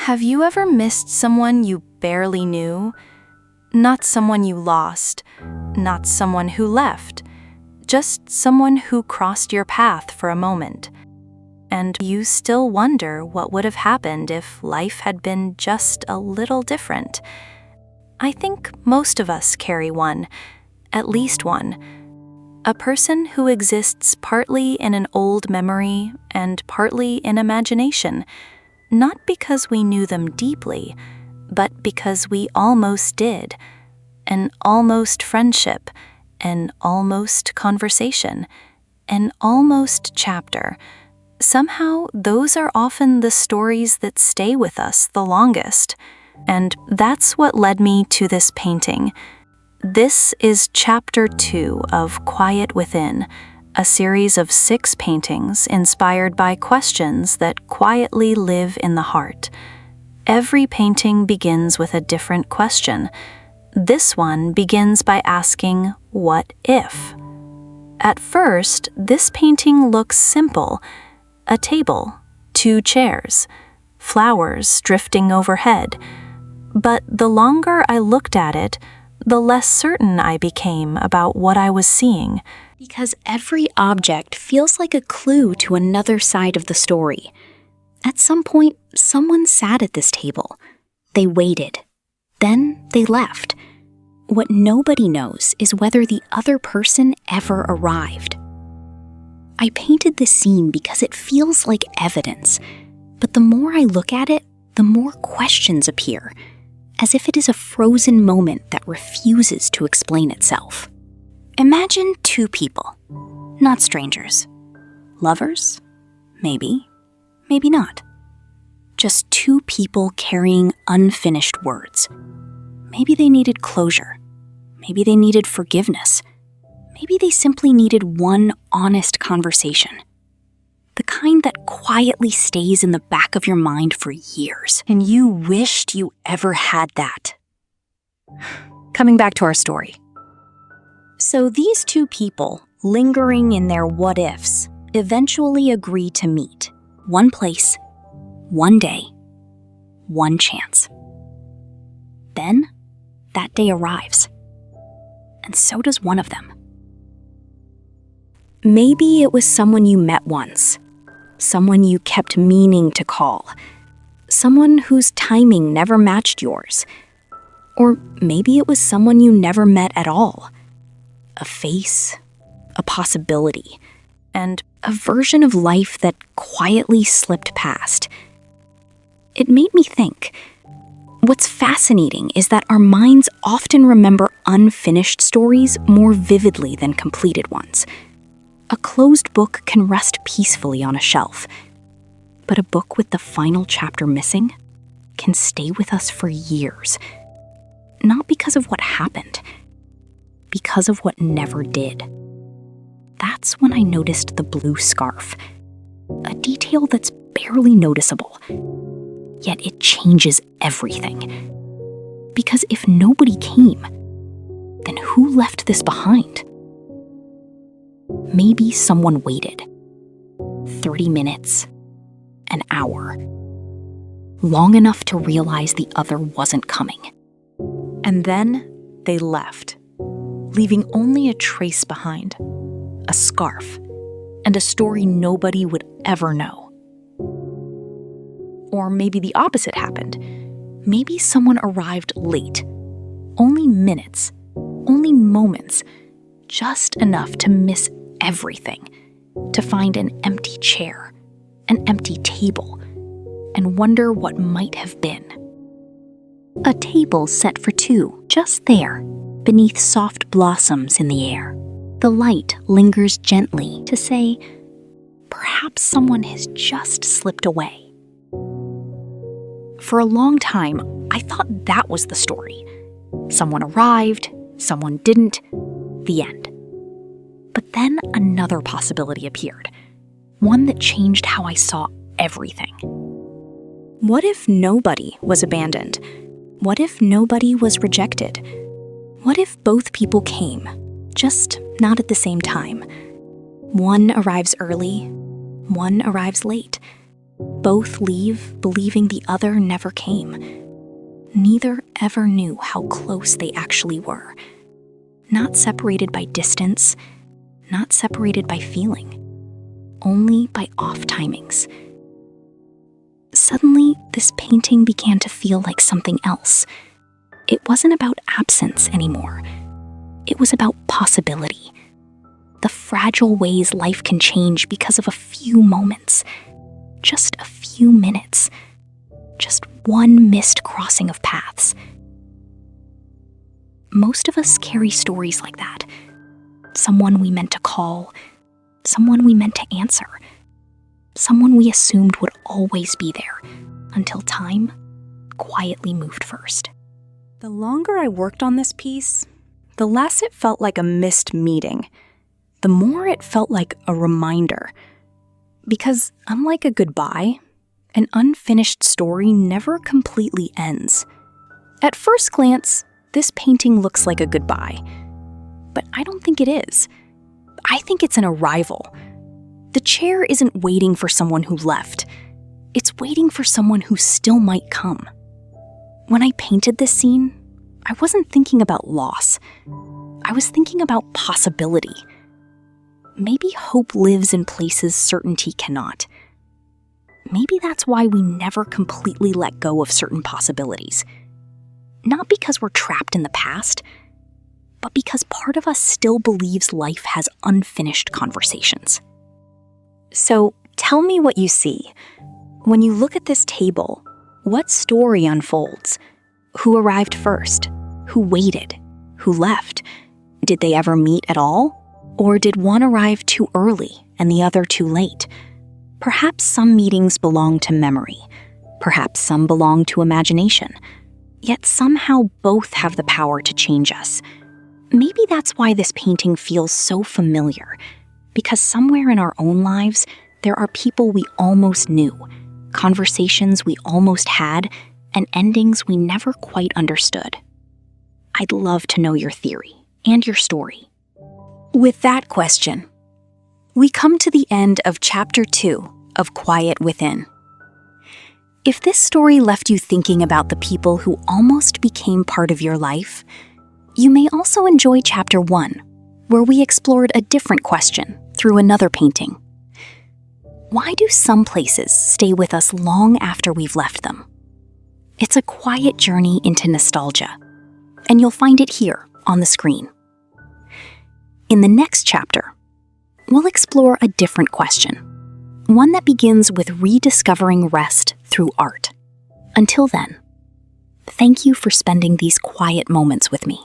Have you ever missed someone you barely knew? Not someone you lost, not someone who left, just someone who crossed your path for a moment. And you still wonder what would have happened if life had been just a little different. I think most of us carry one, at least one. A person who exists partly in an old memory and partly in imagination, not because we knew them deeply, but because we almost did. An almost friendship, an almost conversation, an almost chapter. Somehow, those are often the stories that stay with us the longest. And that's what led me to this painting. This is Chapter 2 of Quiet Within, a series of 6 paintings inspired by questions that quietly live in the heart. Every painting begins with a different question. This one begins by asking, what if? At first, this painting looks simple. A table, 2 chairs, flowers drifting overhead. But the longer I looked at it, the less certain I became about what I was seeing. Because every object feels like a clue to another side of the story. At some point, someone sat at this table. They waited. Then they left. What nobody knows is whether the other person ever arrived. I painted this scene because it feels like evidence, but the more I look at it, the more questions appear, as if it is a frozen moment that refuses to explain itself. Imagine 2 people, not strangers. Lovers? Maybe, maybe not. Just 2 people carrying unfinished words. Maybe they needed closure. Maybe they needed forgiveness. Maybe they simply needed one honest conversation. The kind that quietly stays in the back of your mind for years. And you wished you ever had that. Coming back to our story. So these 2 people, lingering in their what-ifs, eventually agree to meet. One place, one day, one chance. Then, that day arrives. And so does one of them. Maybe it was someone you met once, someone you kept meaning to call, someone whose timing never matched yours. Or maybe it was someone you never met at all. A face, a possibility, and a version of life that quietly slipped past. It made me think. What's fascinating is that our minds often remember unfinished stories more vividly than completed ones. A closed book can rest peacefully on a shelf, but a book with the final chapter missing can stay with us for years. Not because of what happened, because of what never did. That's when I noticed the blue scarf, a detail that's barely noticeable, yet it changes everything. Because if nobody came, then who left this behind? Maybe someone waited. 30 minutes, an hour. Long enough to realize the other wasn't coming. And then they left, leaving only a trace behind, a scarf, and a story nobody would ever know. Or maybe the opposite happened. Maybe someone arrived late, only minutes, only moments, just enough to miss everything, to find an empty chair, an empty table, and wonder what might have been. A table set for 2, just there, beneath soft blossoms in the air. The light lingers gently to say, perhaps someone has just slipped away. For a long time, I thought that was the story. Someone arrived, someone didn't, the end. But then another possibility appeared, one that changed how I saw everything. What if nobody was abandoned? What if nobody was rejected? What if both people came, just not at the same time? One arrives early, one arrives late. Both leave believing the other never came. Neither ever knew how close they actually were. Not separated by distance, not separated by feeling, only by off timings. Suddenly, this painting began to feel like something else. It wasn't about absence anymore. It was about possibility. The fragile ways life can change because of a few moments. Just a few minutes. Just one missed crossing of paths. Most of us carry stories like that. Someone we meant to call, someone we meant to answer, someone we assumed would always be there until time quietly moved first. The longer I worked on this piece, the less it felt like a missed meeting. The more it felt like a reminder. Because unlike a goodbye, an unfinished story never completely ends. At first glance, this painting looks like a goodbye. But I don't think it is. I think it's an arrival. The chair isn't waiting for someone who left. It's waiting for someone who still might come. When I painted this scene, I wasn't thinking about loss. I was thinking about possibility. Maybe hope lives in places certainty cannot. Maybe that's why we never completely let go of certain possibilities. Not because we're trapped in the past, but because part of us still believes life has unfinished conversations. So tell me what you see. When you look at this table, what story unfolds? Who arrived first? Who waited? Who left? Did they ever meet at all? Or did one arrive too early and the other too late? Perhaps some meetings belong to memory. Perhaps some belong to imagination. Yet somehow both have the power to change us. Maybe that's why this painting feels so familiar, because somewhere in our own lives, there are people we almost knew, conversations we almost had, and endings we never quite understood. I'd love to know your theory and your story. With that question, we come to the end of Chapter 2 of Quiet Within. If this story left you thinking about the people who almost became part of your life, you may also enjoy Chapter 1, where we explored a different question through another painting. Why do some places stay with us long after we've left them? It's a quiet journey into nostalgia, and you'll find it here on the screen. In the next chapter, we'll explore a different question, one that begins with rediscovering rest through art. Until then, thank you for spending these quiet moments with me.